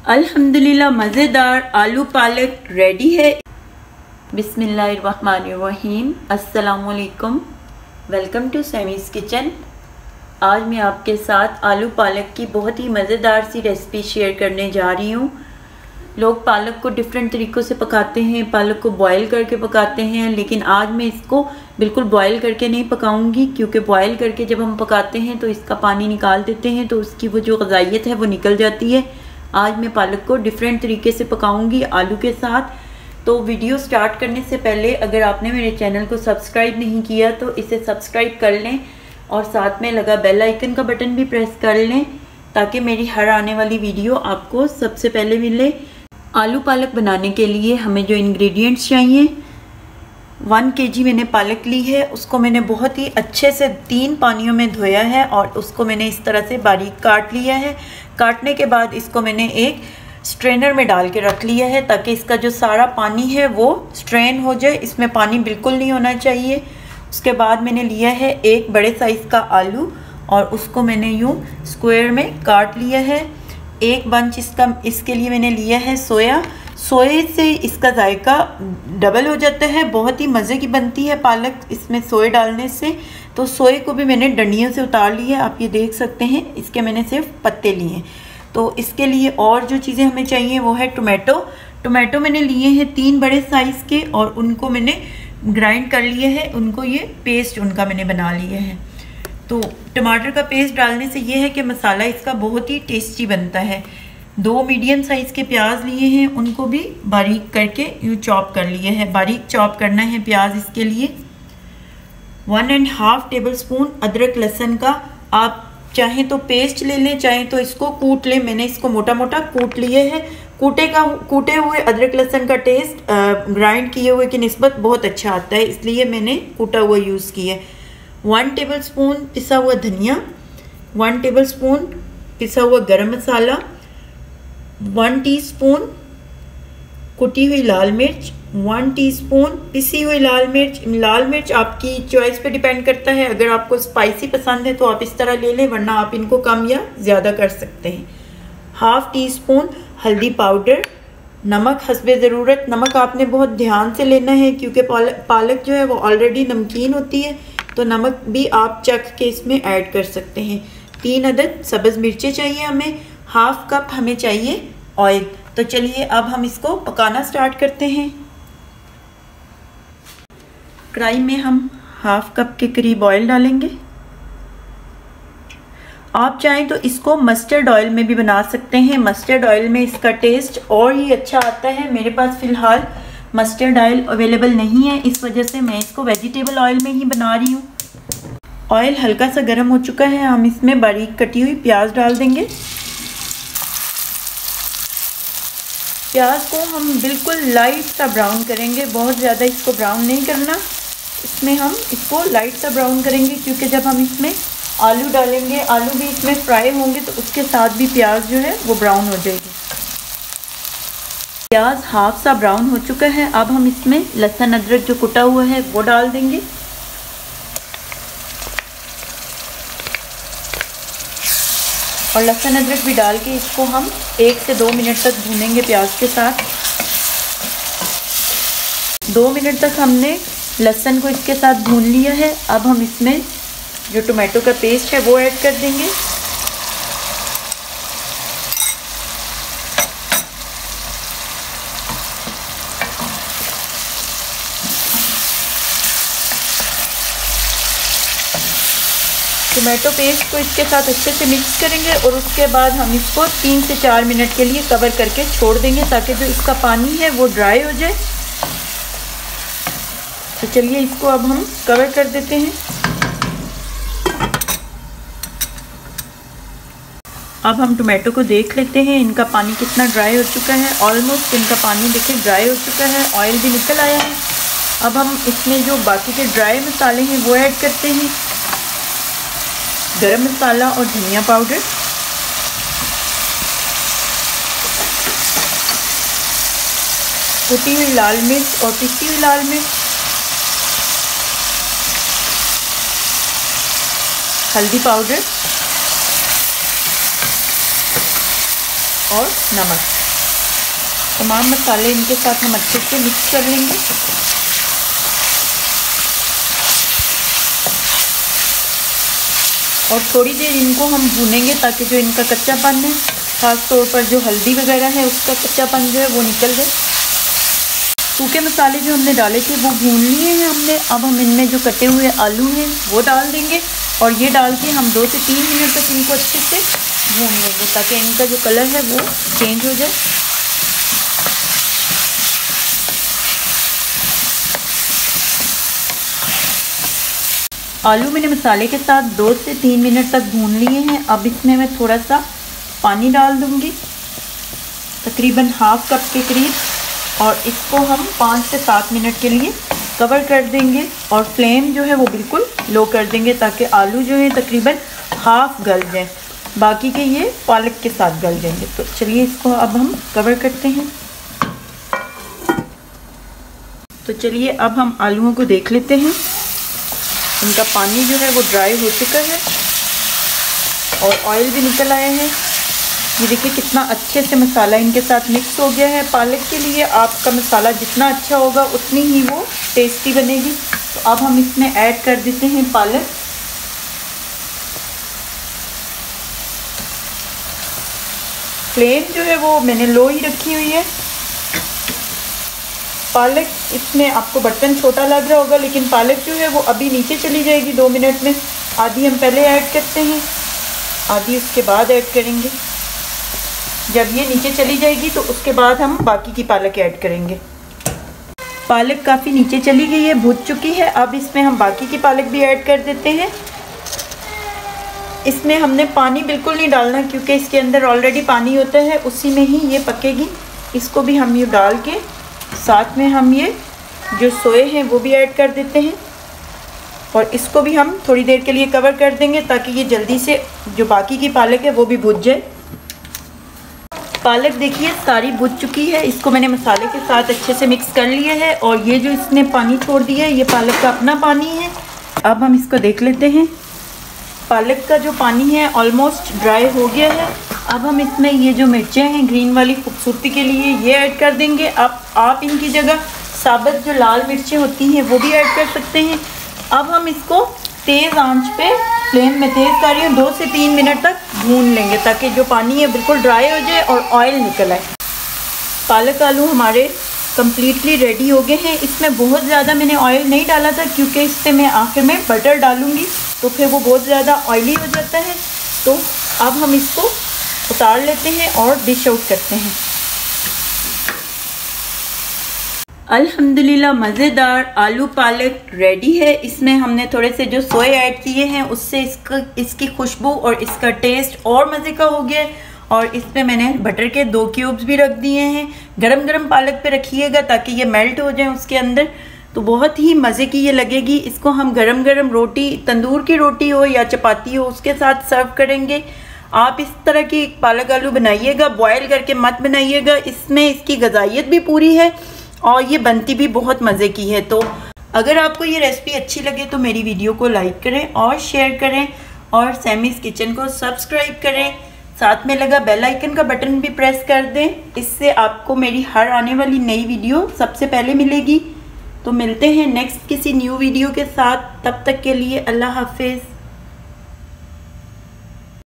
अल्हम्दुलिल्लाह मज़ेदार आलू पालक रेडी है। बिस्मिल्लाहिर्रहमानिर्रहीम। अस्सलामुअलैकुम, वेलकम टू सैमीज़ किचन। आज मैं आपके साथ आलू पालक की बहुत ही मज़ेदार सी रेसिपी शेयर करने जा रही हूँ। लोग पालक को डिफरेंट तरीक़ों से पकाते हैं, पालक को बॉयल करके पकाते हैं, लेकिन आज मैं इसको बिल्कुल बॉयल करके नहीं पकाऊंगी, क्योंकि बॉयल करके जब हम पकाते हैं तो इसका पानी निकाल देते हैं तो उसकी वो जो ग़ज़ाइयत है वो निकल जाती है। आज मैं पालक को डिफरेंट तरीके से पकाऊंगी आलू के साथ। तो वीडियो स्टार्ट करने से पहले अगर आपने मेरे चैनल को सब्सक्राइब नहीं किया तो इसे सब्सक्राइब कर लें और साथ में लगा बेल आइकन का बटन भी प्रेस कर लें, ताकि मेरी हर आने वाली वीडियो आपको सबसे पहले मिले। आलू पालक बनाने के लिए हमें जो इंग्रेडिएंट्स चाहिए, 1 kg मैंने पालक ली है। उसको मैंने बहुत ही अच्छे से 3 पानियों में धोया है और उसको मैंने इस तरह से बारीक काट लिया है। काटने के बाद इसको मैंने एक स्ट्रेनर में डाल के रख लिया है, ताकि इसका जो सारा पानी है वो स्ट्रेन हो जाए। इसमें पानी बिल्कुल नहीं होना चाहिए। उसके बाद मैंने लिया है एक बड़े साइज़ का आलू और उसको मैंने यूँ स्क्वायर में काट लिया है। एक बंच इसके लिए मैंने लिया है सोया। सोए से इसका जायका डबल हो जाता है, बहुत ही मज़े की बनती है पालक इसमें सोए डालने से। तो सोए को भी मैंने डंडियों से उतार लिया, आप ये देख सकते हैं। इसके मैंने सिर्फ पत्ते लिए। तो इसके लिए और जो चीज़ें हमें चाहिए वो है टोमेटो मैंने लिए हैं 3 बड़े साइज़ के और उनको मैंने ग्राइंड कर लिए है। उनको ये पेस्ट उनका मैंने बना लिया है। तो टमाटर का पेस्ट डालने से ये है कि मसाला इसका बहुत ही टेस्टी बनता है। 2 मीडियम साइज़ के प्याज लिए हैं, उनको भी बारीक करके यूँ चॉप कर लिए हैं। बारीक चॉप करना है प्याज इसके लिए। 1.5 टेबलस्पून अदरक लहसुन का, आप चाहें तो पेस्ट ले लें, चाहें तो इसको कूट लें। मैंने इसको मोटा मोटा कूट लिए है। कूटे हुए अदरक लहसुन का टेस्ट ग्राइंड किए हुए की निस्बत बहुत अच्छा आता है, इसलिए मैंने कूटा हुआ यूज़ किया। 1 टेबलस्पून पिसा हुआ धनिया, 1 टेबलस्पून पिसा हुआ गरम मसाला, 1 टीस्पून कुटी हुई लाल मिर्च, 1 टीस्पून पिसी हुई लाल मिर्च। लाल मिर्च आपकी चॉइस पे डिपेंड करता है। अगर आपको स्पाइसी पसंद है तो आप इस तरह ले लें, वरना आप इनको कम या ज़्यादा कर सकते हैं। 1/2 टीस्पून हल्दी पाउडर, नमक हस्बे ज़रूरत। नमक आपने बहुत ध्यान से लेना है, क्योंकि पालक जो है वो ऑलरेडी नमकीन होती है, तो नमक भी आप चख के इसमें ऐड कर सकते हैं। 3 अदद सब्ज़ मिर्चें चाहिए हमें। 1/2 कप हमें चाहिए ऑयल। तो चलिए अब हम इसको पकाना स्टार्ट करते हैं। कढ़ाई में हम 1/2 कप के करीब ऑयल डालेंगे। आप चाहें तो इसको मस्टर्ड ऑयल में भी बना सकते हैं। मस्टर्ड ऑयल में इसका टेस्ट और ही अच्छा आता है। मेरे पास फ़िलहाल मस्टर्ड ऑयल अवेलेबल नहीं है, इस वजह से मैं इसको वेजिटेबल ऑयल में ही बना रही हूँ। ऑयल हल्का सा गर्म हो चुका है, हम इसमें बारीक कटी हुई प्याज डाल देंगे। प्याज को हम बिल्कुल लाइट सा ब्राउन करेंगे, बहुत ज़्यादा इसको ब्राउन नहीं करना। इसमें हम इसको लाइट सा ब्राउन करेंगे, क्योंकि जब हम इसमें आलू डालेंगे, आलू भी इसमें फ्राई होंगे, तो उसके साथ भी प्याज जो है वो ब्राउन हो जाएगी। प्याज हाफ सा ब्राउन हो चुका है। अब हम इसमें लहसुन अदरक जो कुटा हुआ है वो डाल देंगे। और लहसुन अदरक भी डाल के इसको हम 1 से 2 मिनट तक भूनेंगे प्याज के साथ। 2 मिनट तक हमने लहसुन को इसके साथ भून लिया है। अब हम इसमें जो टोमेटो का पेस्ट है वो ऐड कर देंगे। टोमेटो पेस्ट को इसके साथ अच्छे से मिक्स करेंगे और उसके बाद हम इसको 3 से 4 मिनट के लिए कवर करके छोड़ देंगे, ताकि जो इसका पानी है वो ड्राई हो जाए। तो चलिए इसको अब हम कवर कर देते हैं। अब हम टोमेटो को देख लेते हैं इनका पानी कितना ड्राई हो चुका है। ऑलमोस्ट इनका पानी देखिए ड्राई हो चुका है, ऑयल भी निकल आया है। अब हम इसमें जो बाकी के ड्राई मसाले हैं वो ऐड करते हैं। गरम मसाला और धनिया पाउडर, कुटी हुई लाल मिर्च और पिसी हुई लाल मिर्च, हल्दी पाउडर, और नमक। तमाम मसाले इनके साथ हम अच्छे से मिक्स कर लेंगे। और थोड़ी देर इनको हम भूनेंगे ताकि जो इनका कच्चापन है, ख़ास तौर पर जो हल्दी वगैरह है उसका कच्चापन जो है वो निकल जाए। सूखे मसाले जो हमने डाले थे वो भून लिए हैं हमने। अब हम इनमें जो कटे हुए आलू हैं वो डाल देंगे और ये डाल के हम 2 से 3 मिनट तक इनको अच्छे से भून लेंगे ताकि इनका जो कलर है वो चेंज हो जाए। आलू मैंने मसाले के साथ 2 से 3 मिनट तक भून लिए हैं। अब इसमें मैं थोड़ा सा पानी डाल दूँगी, तकरीबन हाफ कप के करीब, और इसको हम 5 से 7 मिनट के लिए कवर कर देंगे और फ्लेम जो है वो बिल्कुल लो कर देंगे ताकि आलू जो है तकरीबन हाफ गल जाए, बाकी के ये पालक के साथ गल जाएंगे। तो चलिए इसको अब हम कवर करते हैं। तो चलिए अब हम आलूओं को देख लेते हैं। इनका पानी जो है वो ड्राई हो चुका है और ऑयल भी निकल आया है। ये देखिए कितना अच्छे से मसाला इनके साथ मिक्स हो गया है। पालक के लिए आपका मसाला जितना अच्छा होगा उतनी ही वो टेस्टी बनेगी। तो अब हम इसमें ऐड कर देते हैं पालक। फ्लेम जो है वो मैंने लो ही रखी हुई है। पालक इसमें आपको बर्तन छोटा लग रहा होगा, लेकिन पालक जो है वो अभी नीचे चली जाएगी 2 मिनट में। आधी हम पहले ऐड करते हैं, आधी उसके बाद ऐड करेंगे। जब ये नीचे चली जाएगी तो उसके बाद हम बाकी की पालक ऐड करेंगे। पालक काफ़ी नीचे चली गई है, भुन चुकी है। अब इसमें हम बाकी की पालक भी ऐड कर देते हैं। इसमें हमने पानी बिल्कुल नहीं डालना क्योंकि इसके अंदर ऑलरेडी पानी होता है, उसी में ही ये पकेगी। इसको भी हम ये डाल के साथ में हम ये जो सोए हैं वो भी ऐड कर देते हैं और इसको भी हम थोड़ी देर के लिए कवर कर देंगे ताकि ये जल्दी से जो बाकी की पालक है वो भी भुन जाए। पालक देखिए सारी भुन चुकी है। इसको मैंने मसाले के साथ अच्छे से मिक्स कर लिया है और ये जो इसने पानी छोड़ दिया है ये पालक का अपना पानी है। अब हम इसको देख लेते हैं। पालक का जो पानी है ऑलमोस्ट ड्राई हो गया है। अब हम इसमें ये जो मिर्चें हैं ग्रीन वाली खूबसूरती के लिए ये ऐड कर देंगे। अब आप इनकी जगह साबुत जो लाल मिर्चें होती हैं वो भी ऐड कर सकते हैं। अब हम इसको तेज़ आंच पे, फ्लेम में तेज़ कर रही हूँ, 2 से 3 मिनट तक भून लेंगे ताकि जो पानी है बिल्कुल ड्राई हो जाए और ऑयल निकल आए। पालक आलू हमारे कम्प्लीटली रेडी हो गए हैं। इसमें बहुत ज़्यादा मैंने ऑयल नहीं डाला था क्योंकि इससे मैं आखिर में बटर डालूँगी तो फिर वो बहुत ज़्यादा ऑयली हो जाता है। तो अब हम इसको उतार लेते हैं और डिश आउट करते हैं। अल्हम्दुलिल्लाह मज़ेदार आलू पालक रेडी है। इसमें हमने थोड़े से जो सोए ऐड किए हैं उससे इसकी खुशबू और इसका टेस्ट और मज़े का हो गया। और इस पर मैंने बटर के 2 क्यूब्स भी रख दिए हैं। गरम गरम पालक पे रखिएगा ताकि ये मेल्ट हो जाए उसके अंदर, तो बहुत ही मज़े की ये लगेगी। इसको हम गरम गरम रोटी, तंदूर की रोटी हो या चपाती हो, उसके साथ सर्व करेंगे। आप इस तरह की पालक आलू बनाइएगा, बॉयल करके मत बनाइएगा। इसमें इसकी ग़िज़ाइयत भी पूरी है और ये बनती भी बहुत मज़े की है। तो अगर आपको ये रेसिपी अच्छी लगे तो मेरी वीडियो को लाइक करें और शेयर करें और सैमीज़ किचन को सब्सक्राइब करें। साथ में लगा बेल आइकन का बटन भी प्रेस कर दें, इससे आपको मेरी हर आने वाली नई वीडियो सबसे पहले मिलेगी। तो मिलते हैं नेक्स्ट किसी न्यू वीडियो के साथ। तब तक के लिए अल्लाह हाफिज़।